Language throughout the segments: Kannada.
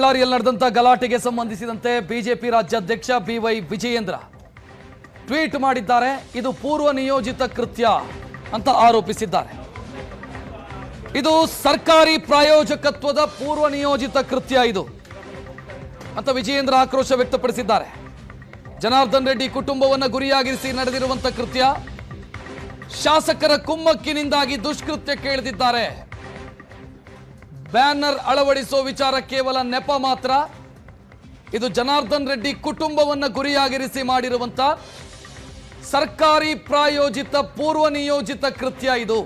ಬಳ್ಳಾರಿಯಲ್ಲಿ ನಡೆದಂತ ಗಲಾಟೆಗೆ ಸಂಬಂಧಿಸಿದಂತೆ ಬಿಜೆಪಿ ರಾಜ್ಯಾಧ್ಯಕ್ಷ ಬಿವೈ ವಿಜಯೇಂದ್ರ ಟ್ವೀಟ್ ಮಾಡಿದ್ದಾರೆ. ಇದು ಪೂರ್ವ ನಿಯೋಜಿತ ಕೃತ್ಯ ಅಂತ ಆರೋಪಿಸಿದ್ದಾರೆ. ಇದು ಸರ್ಕಾರಿ ಪ್ರಾಯೋಜಕತ್ವದ ಪೂರ್ವ ನಿಯೋಜಿತ ಕೃತ್ಯ ಇದು ಅಂತ ವಿಜಯೇಂದ್ರ ಆಕ್ರೋಶ ವ್ಯಕ್ತಪಡಿಸಿದ್ದಾರೆ. ಜನಾರ್ದನ್ ರೆಡ್ಡಿ ಕುಟುಂಬವನ್ನು ಗುರಿಯಾಗಿರಿಸಿ ನಡೆದಿರುವಂತಹ ಕೃತ್ಯ, ಶಾಸಕರ ಕುಮ್ಮಕ್ಕಿನಿಂದಾಗಿ ದುಷ್ಕೃತ್ಯಕ್ಕೆ ಇಳಿದಿದ್ದಾರೆ. ಬ್ಯಾನರ್ ಅಳವಡಿಸುವ ವಿಚಾರ ಕೇವಲ ನೆಪ ಮಾತ್ರ. ಇದು ಜನಾರ್ದನ್ ರೆಡ್ಡಿ ಕುಟುಂಬವನ್ನು ಗುರಿಯಾಗಿರಿಸಿ ಮಾಡಿರುವಂತ ಸರ್ಕಾರಿ ಪ್ರಾಯೋಜಿತ ಪೂರ್ವ ನಿಯೋಜಿತ ಕೃತ್ಯ ಇದು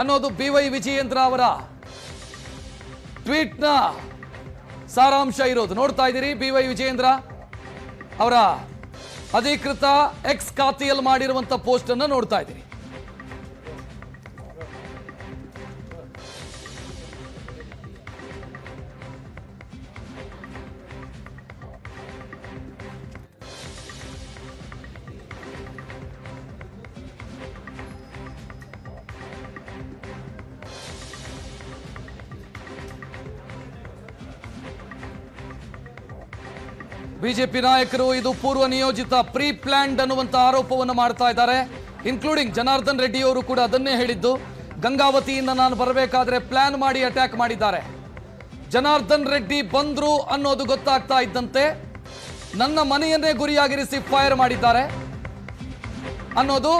ಅನ್ನೋದು ಬಿವೈ ವಿಜಯೇಂದ್ರ ಅವರ ಟ್ವೀಟ್ನ ಸಾರಾಂಶ ಇರೋದು. ನೋಡ್ತಾ ಇದ್ದೀರಿ, ಬಿವೈ ವಿಜಯೇಂದ್ರ ಅವರ ಅಧಿಕೃತ ಎಕ್ಸ್ ಖಾತೆಯಲ್ಲಿ ಮಾಡಿರುವಂತ ಪೋಸ್ಟ್ ಅನ್ನು ನೋಡ್ತಾ ಇದ್ದೀರಿ. ಬಿಜೆಪಿ ನಾಯಕರು ಇದು ಪೂರ್ವ ನಿಯೋಜಿತ ಪ್ರೀ ಪ್ಲಾನ್ಡ್ ಅನ್ನುವಂತ ಆರೋಪವನ್ನು ಮಾಡ್ತಾ ಇದ್ದಾರೆ. ಇನ್ಕ್ಲೂಡಿಂಗ್ ಜನಾರ್ದನ್ ರೆಡ್ಡಿ ಅವರು ಕೂಡ ಅದನ್ನೇ ಹೇಳಿದ್ದು. ಗಂಗಾವತಿಯಿಂದ ನಾನು ಬರಬೇಕಾದ್ರೆ ಪ್ಲಾನ್ ಮಾಡಿ ಅಟ್ಯಾಕ್ ಮಾಡಿದ್ದಾರೆ. ಜನಾರ್ದನ್ ರೆಡ್ಡಿ ಬಂದ್ರು ಅನ್ನೋದು ಗೊತ್ತಾಗ್ತಾ ಇದ್ದಂತೆ ನನ್ನ ಮನೆಯನ್ನೇ ಗುರಿಯಾಗಿರಿಸಿ ಫೈರ್ ಮಾಡಿದ್ದಾರೆ ಅನ್ನೋದು.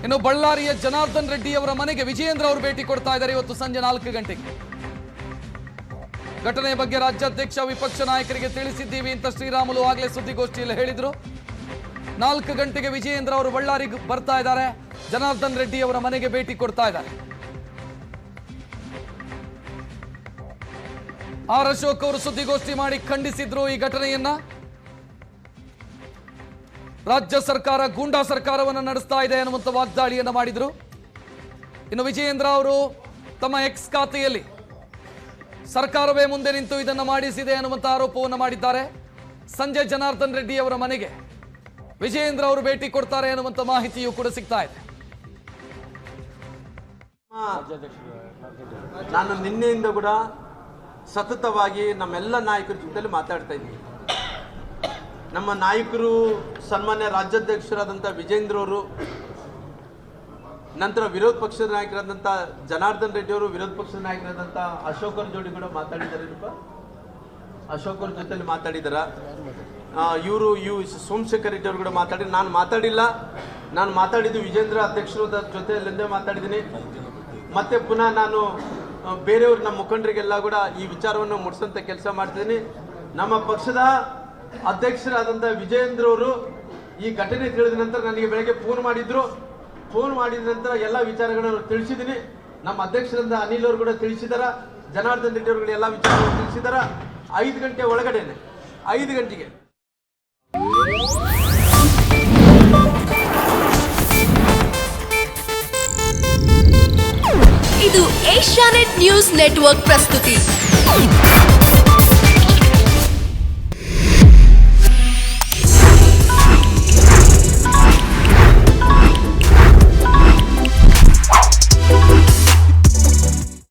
ಇನ್ನು ಬಳ್ಳಾರಿಯ ಜನಾರ್ದನ್ ರೆಡ್ಡಿ ಅವರ ಮನೆಗೆ ವಿಜಯೇಂದ್ರ ಅವರು ಭೇಟಿ ಕೊಡ್ತಾ ಇದ್ದಾರೆ ಇವತ್ತು ಸಂಜೆ 4 ಗಂಟೆಗೆ. ಘಟನೆಯ ಬಗ್ಗೆ ರಾಜ್ಯಾಧ್ಯಕ್ಷ ವಿಪಕ್ಷ ನಾಯಕರಿಗೆ ತಿಳಿಸಿದ್ದೀವಿ ಅಂತ ಶ್ರೀರಾಮುಲು ಆಗಲೇ ಸುದ್ದಿಗೋಷ್ಠಿಯಲ್ಲಿ ಹೇಳಿದ್ರು. 4 ಗಂಟೆಗೆ ವಿಜಯೇಂದ್ರ ಅವರು ಬಳ್ಳಾರಿಗೆ ಬರ್ತಾ ಇದ್ದಾರೆ. ಜನಾರ್ದನ್ ರೆಡ್ಡಿ ಅವರ ಮನೆಗೆ ಭೇಟಿ ಕೊಡ್ತಾ ಇದ್ದಾರೆ. ಆರ್ ಅಶೋಕ್ ಅವರು ಸುದ್ದಿಗೋಷ್ಠಿ ಮಾಡಿ ಖಂಡಿಸಿದ್ರು ಈ ಘಟನೆಯನ್ನ. ರಾಜ್ಯ ಸರ್ಕಾರ ಗೂಂಡಾ ಸರ್ಕಾರವನ್ನು ನಡೆಸ್ತಾ ಇದೆ ಅನ್ನುವಂಥ ವಾಗ್ದಾಳಿಯನ್ನ ಮಾಡಿದ್ರು. ಇನ್ನು ವಿಜಯೇಂದ್ರ ಅವರು ತಮ್ಮ ಎಕ್ಸ್ ಖಾತೆಯಲ್ಲಿ ಸರ್ಕಾರವೇ ಮುಂದೆ ನಿಂತು ಇದನ್ನು ಮಾಡಿಸಿದೆ ಅನ್ನುವಂಥ ಆರೋಪವನ್ನು ಮಾಡಿದ್ದಾರೆ. ಸಂಜೆ ಜನಾರ್ದನ್ ರೆಡ್ಡಿ ಅವರ ಮನೆಗೆ ವಿಜಯೇಂದ್ರ ಅವರು ಭೇಟಿ ಕೊಡ್ತಾರೆ ಅನ್ನುವಂಥ ಮಾಹಿತಿಯೂ ಕೂಡ ಸಿಗ್ತಾ ಇದೆ. ನಾನು ನಿನ್ನೆಯಿಂದ ಕೂಡ ಸತತವಾಗಿ ನಮ್ಮೆಲ್ಲ ನಾಯಕರ ಜೊತೆಲಿ ಮಾತಾಡ್ತಾ ಇದ್ದೀನಿ. ನಮ್ಮ ನಾಯಕರು ಸನ್ಮಾನ್ಯ ರಾಜ್ಯಾಧ್ಯಕ್ಷರಾದಂಥ ವಿಜೇಂದ್ರ ಅವರು, ನಂತರ ವಿರೋಧ ಪಕ್ಷದ ನಾಯಕರಾದಂಥ ಜನಾರ್ದನ್ ರೆಡ್ಡಿ ಅವರು, ವಿರೋಧ ಪಕ್ಷದ ನಾಯಕರಾದಂಥ ಅಶೋಕ್ ಅವ್ರ ಜೋಡಿ ಕೂಡ ಮಾತಾಡಿದ್ದಾರೆ. ಅಶೋಕ್ ಅವ್ರ ಜೊತೆಲಿ ಮಾತಾಡಿದಾರ. ಇವರು ಸೋಮಶೇಖರ್ ರೆಡ್ಡಿ ಅವರು ಕೂಡ ಮಾತಾಡಿ. ನಾನು ಮಾತಾಡಿಲ್ಲ, ನಾನು ಮಾತಾಡಿದ್ದು ವಿಜೇಂದ್ರ ಅಧ್ಯಕ್ಷರ ಜೊತೆಯಲ್ಲಿಂದೇ ಮಾತಾಡಿದ್ದೀನಿ. ಮತ್ತೆ ಪುನಃ ನಾನು ಬೇರೆಯವ್ರು ನಮ್ಮ ಮುಖಂಡರಿಗೆಲ್ಲ ಕೂಡ ಈ ವಿಚಾರವನ್ನು ಮುಟ್ಸೋಂಥ ಕೆಲಸ ಮಾಡ್ತಿದ್ದೀನಿ. ನಮ್ಮ ಪಕ್ಷದ ಅಧ್ಯಕ್ಷರಾದಂಥ ವಿಜೇಂದ್ರ ಅವರು ಈ ಘಟನೆ ತಿಳಿದ ನಂತರ ನನಗೆ ಬೆಳಗ್ಗೆ ಫೋನ್ ಮಾಡಿದ ನಂತರ ಎಲ್ಲ ವಿಚಾರಗಳನ್ನು ತಿಳಿಸಿದ್ದೀನಿ. ನಮ್ಮ ಅಧ್ಯಕ್ಷರಿಂದ ಅನಿಲ್ ಅವರು ಕೂಡ ತಿಳಿಸಿದಾರ, ಜನಾರ್ದನ್ ರೆಡ್ಡಿ ಅವರು ಎಲ್ಲ ವಿಚಾರಗಳನ್ನು ತಿಳಿಸಿದಾರ. 5 ಗಂಟೆ ಒಳಗಡೆನೆ 5 ಗಂಟೆಗೆ ಇದು ಏಷ್ಯಾನೆಟ್ ನ್ಯೂಸ್ ನೆಟ್ವರ್ಕ್ ಪ್ರಸ್ತುತಿ.